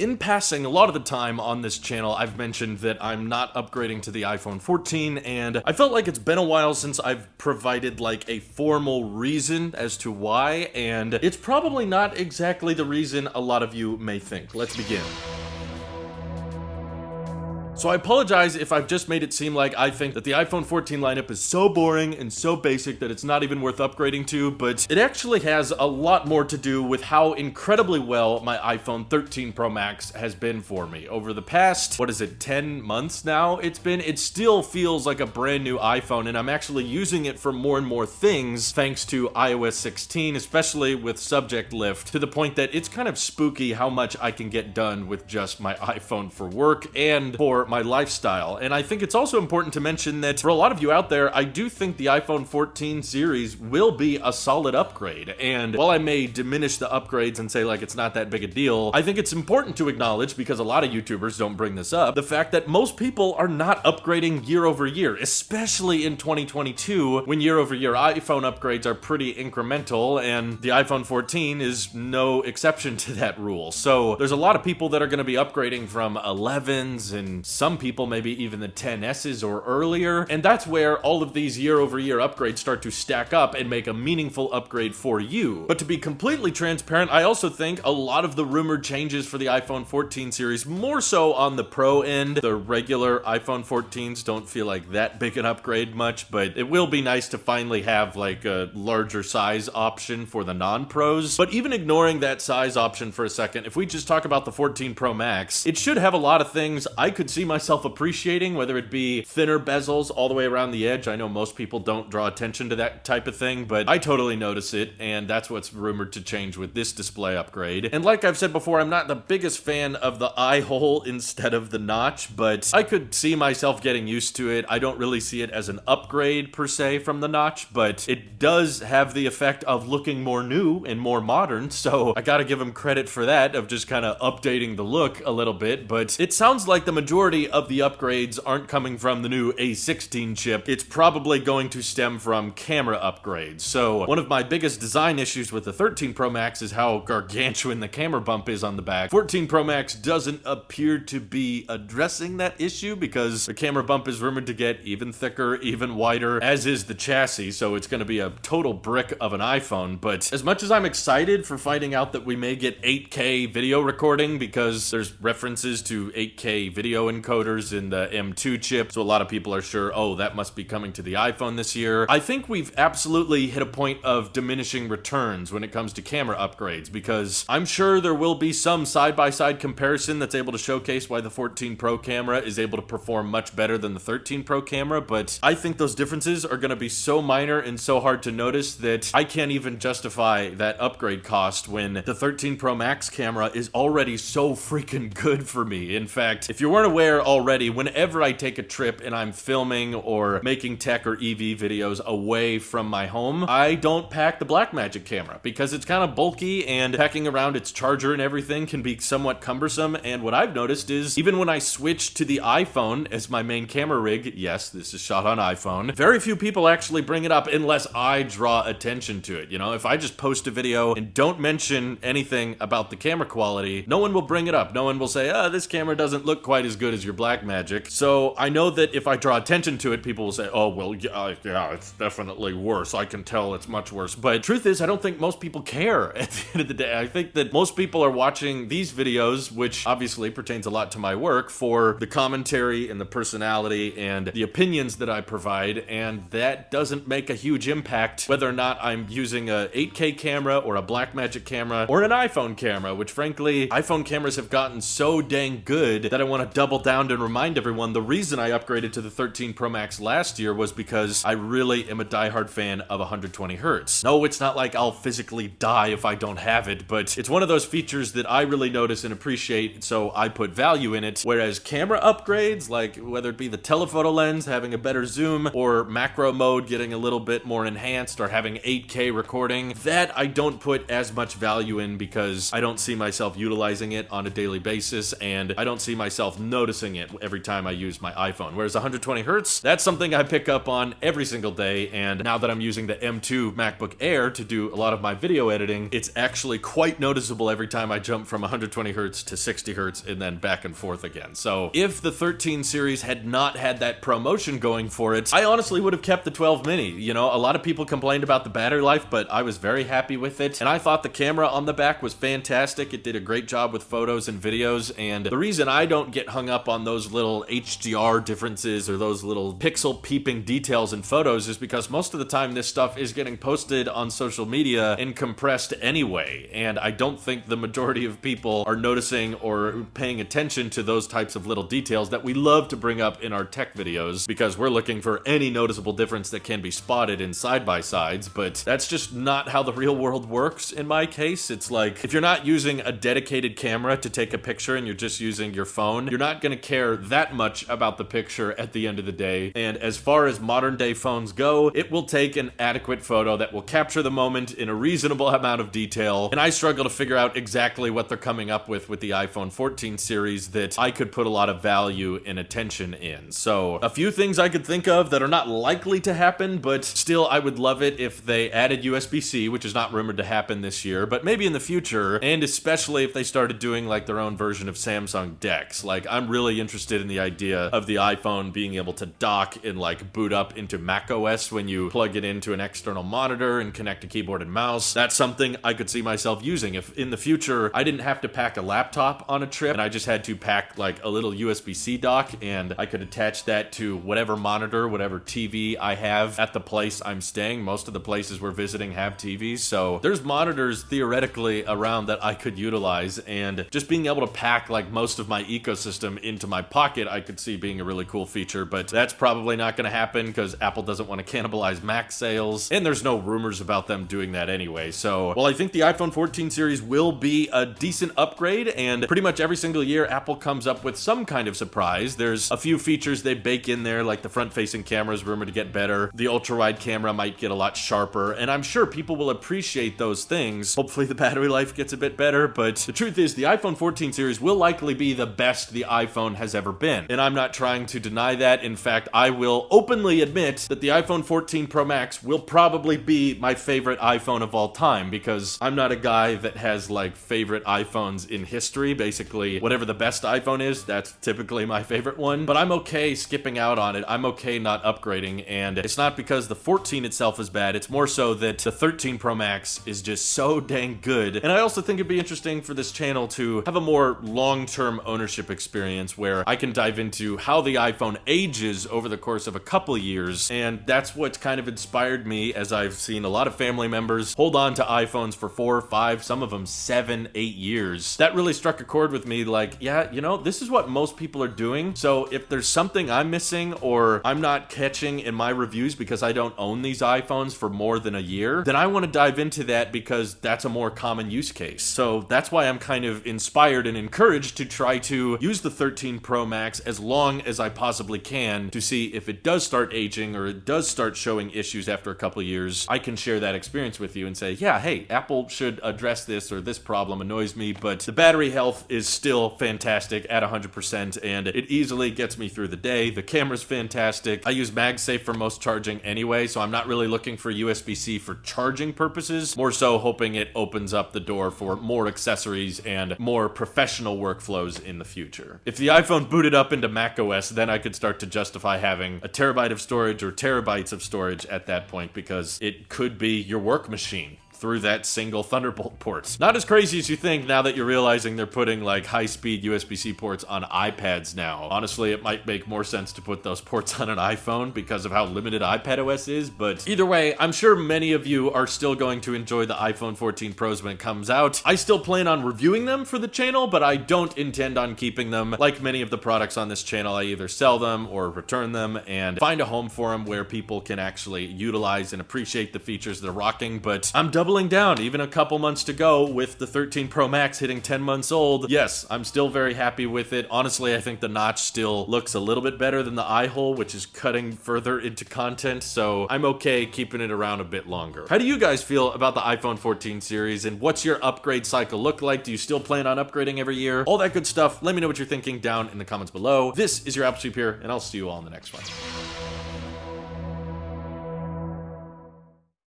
In passing, a lot of the time on this channel, I've mentioned that I'm not upgrading to the iPhone 14, and I felt like it's been a while since I've provided like a formal reason as to why, and it's probably not exactly the reason a lot of you may think. Let's begin. So I apologize if I've just made it seem like I think that the iPhone 14 lineup is so boring and so basic that it's not even worth upgrading to, but it actually has a lot more to do with how incredibly well my iPhone 13 Pro Max has been for me. Over the past, 10 months now it still feels like a brand new iPhone, and I'm actually using it for more and more things thanks to iOS 16, especially with subject lift, to the point that it's kind of spooky how much I can get done with just my iPhone for work and for my lifestyle. And I think it's also important to mention that for a lot of you out there, I do think the iPhone 14 series will be a solid upgrade. And while I may diminish the upgrades and say like it's not that big a deal, I think it's important to acknowledge, because a lot of YouTubers don't bring this up, the fact that most people are not upgrading year over year, especially in 2022 when year over year iPhone upgrades are pretty incremental, and the iPhone 14 is no exception to that rule. So there's a lot of people that are going to be upgrading from 11s and some people maybe even the 10S's or earlier, and that's where all of these year-over-year upgrades start to stack up and make a meaningful upgrade for you. But to be completely transparent, I also think a lot of the rumored changes for the iPhone 14 series, more so on the Pro end, the regular iPhone 14s don't feel like that big an upgrade much, but it will be nice to finally have like a larger size option for the non-Pros. But even ignoring that size option for a second, if we just talk about the 14 Pro Max, it should have a lot of things I could see myself appreciating, whether it be thinner bezels all the way around the edge. I know most people don't draw attention to that type of thing, but I totally notice it, and that's what's rumored to change with this display upgrade. And like I've said before, I'm not the biggest fan of the eye hole instead of the notch, but I could see myself getting used to it. I don't really see it as an upgrade per se from the notch, but it does have the effect of looking more new and more modern, so I gotta give them credit for that, of just kind of updating the look a little bit. But it sounds like the majority of the upgrades aren't coming from the new A16 chip. It's probably going to stem from camera upgrades. So one of my biggest design issues with the 13 Pro Max is how gargantuan the camera bump is on the back. 14 Pro Max doesn't appear to be addressing that issue, because the camera bump is rumored to get even thicker, even wider, as is the chassis, so it's going to be a total brick of an iPhone. But as much as I'm excited for finding out that we may get 8K video recording, because there's references to 8K video encoders in the M2 chip, so a lot of people are sure, oh, that must be coming to the iPhone this year, I think we've absolutely hit a point of diminishing returns when it comes to camera upgrades, because I'm sure there will be some side-by-side comparison that's able to showcase why the 14 Pro camera is able to perform much better than the 13 Pro camera, but I think those differences are going to be so minor and so hard to notice that I can't even justify that upgrade cost when the 13 Pro Max camera is already so freaking good for me. In fact, if you weren't aware already, whenever I take a trip and I'm filming or making tech or EV videos away from my home, I don't pack the Blackmagic camera because it's kind of bulky, and packing around its charger and everything can be somewhat cumbersome. And what I've noticed is, even when I switch to the iPhone as my main camera rig, yes, this is shot on iPhone, very few people actually bring it up unless I draw attention to it. You know, if I just post a video and don't mention anything about the camera quality, no one will bring it up. No one will say, oh, this camera doesn't look quite as good as your Blackmagic. So I know that if I draw attention to it, people will say, oh, well, yeah, it's definitely worse. I can tell it's much worse. But truth is, I don't think most people care at the end of the day. I think that most people are watching these videos, which obviously pertains a lot to my work, for the commentary and the personality and the opinions that I provide, and that doesn't make a huge impact whether or not I'm using a 8K camera or a Blackmagic camera or an iPhone camera, which frankly, iPhone cameras have gotten so dang good that I want to double down and remind everyone the reason I upgraded to the 13 Pro Max last year was because I really am a diehard fan of 120 Hertz. No, it's not like I'll physically die if I don't have it, but it's one of those features that I really notice and appreciate, so I put value in it. Whereas camera upgrades, like whether it be the telephoto lens having a better zoom, or macro mode getting a little bit more enhanced, or having 8K recording, that I don't put as much value in because I don't see myself utilizing it on a daily basis, and I don't see myself noticing noticing it every time I use my iPhone. Whereas 120 hertz, that's something I pick up on every single day, and now that I'm using the M2 MacBook Air to do a lot of my video editing, it's actually quite noticeable every time I jump from 120 hertz to 60 hertz and then back and forth again. So if the 13 series had not had that promotion going for it, I honestly would have kept the 12 mini. You know, a lot of people complained about the battery life, but I was very happy with it, and I thought the camera on the back was fantastic. It did a great job with photos and videos, and the reason I don't get hung up on those little HDR differences or those little pixel peeping details in photos is because most of the time this stuff is getting posted on social media and compressed anyway, and I don't think the majority of people are noticing or paying attention to those types of little details that we love to bring up in our tech videos because we're looking for any noticeable difference that can be spotted in side-by-sides, but that's just not how the real world works in my case. It's like, if you're not using a dedicated camera to take a picture and you're just using your phone, you're not going to care that much about the picture at the end of the day, and as far as modern day phones go, it will take an adequate photo that will capture the moment in a reasonable amount of detail, and I struggle to figure out exactly what they're coming up with the iPhone 14 series that I could put a lot of value and attention in. So a few things I could think of that are not likely to happen, but still I would love it if they added USB-C, which is not rumored to happen this year, but maybe in the future, and especially if they started doing like their own version of Samsung DeX. Like, I'm really interested in the idea of the iPhone being able to dock and like boot up into macOS when you plug it into an external monitor and connect a keyboard and mouse. That's something I could see myself using if in the future I didn't have to pack a laptop on a trip and I just had to pack like a little USB-C dock, and I could attach that to whatever monitor, whatever TV I have at the place I'm staying. Most of the places we're visiting have TVs, so there's monitors theoretically around that I could utilize, and just being able to pack like most of my ecosystem into my pocket I could see being a really cool feature, but that's probably not going to happen because Apple doesn't want to cannibalize Mac sales, and there's no rumors about them doing that anyway. So while I think the iPhone 14 series will be a decent upgrade, and pretty much every single year Apple comes up with some kind of surprise, there's a few features they bake in there, like the front-facing camera is rumored to get better, the ultra-wide camera might get a lot sharper, and I'm sure people will appreciate those things. Hopefully the battery life gets a bit better, but the truth is the iPhone 14 series will likely be the best the iPhone has ever been, and I'm not trying to deny that. In fact, I will openly admit that the iPhone 14 Pro Max will probably be my favorite iPhone of all time, because I'm not a guy that has like favorite iPhones in history. Basically, whatever the best iPhone is, that's typically my favorite one, but I'm okay skipping out on it. I'm okay not upgrading, and it's not because the 14 itself is bad, it's more so that the 13 Pro Max is just so dang good. And I also think it'd be interesting for this channel to have a more long-term ownership experience where I can dive into how the iPhone ages over the course of a couple years, and that's what's kind of inspired me as I've seen a lot of family members hold on to iPhones for 4, 5, some of them 7, 8 years. That really struck a chord with me, like, yeah, you know, this is what most people are doing, so if there's something I'm missing or I'm not catching in my reviews because I don't own these iPhones for more than a year, then I want to dive into that because that's a more common use case. So that's why I'm kind of inspired and encouraged to try to use the 13 Pro Max as long as I possibly can to see if it does start aging or it does start showing issues after a couple years. I can share that experience with you and say, yeah, hey, Apple should address this, or this problem annoys me, but the battery health is still fantastic at 100%, and it easily gets me through the day. The camera's fantastic. I use MagSafe for most charging anyway, so I'm not really looking for USB-C for charging purposes, more so hoping it opens up the door for more accessories and more professional workflows in the future. If the iPhone booted up into macOS, then I could start to justify having a terabyte of storage or terabytes of storage at that point, because it could be your work machine through that single Thunderbolt port. Not as crazy as you think now that you're realizing they're putting like high-speed USB-C ports on iPads now. Honestly, it might make more sense to put those ports on an iPhone because of how limited iPadOS is, but either way, I'm sure many of you are still going to enjoy the iPhone 14 Pros when it comes out. I still plan on reviewing them for the channel, but I don't intend on keeping them. Like many of the products on this channel, I either sell them or return them and find a home for them where people can actually utilize and appreciate the features they're rocking, but I'm doubling doubling down, even a couple months to go with the 13 Pro Max hitting 10 months old. Yes, I'm still very happy with it. Honestly, I think the notch still looks a little bit better than the eye hole, which is cutting further into content, so I'm okay keeping it around a bit longer. How do you guys feel about the iPhone 14 series, and what's your upgrade cycle look like? Do you still plan on upgrading every year? All that good stuff. Let me know what you're thinking down in the comments below. This is your Apple Sheep here, and I'll see you all in the next one.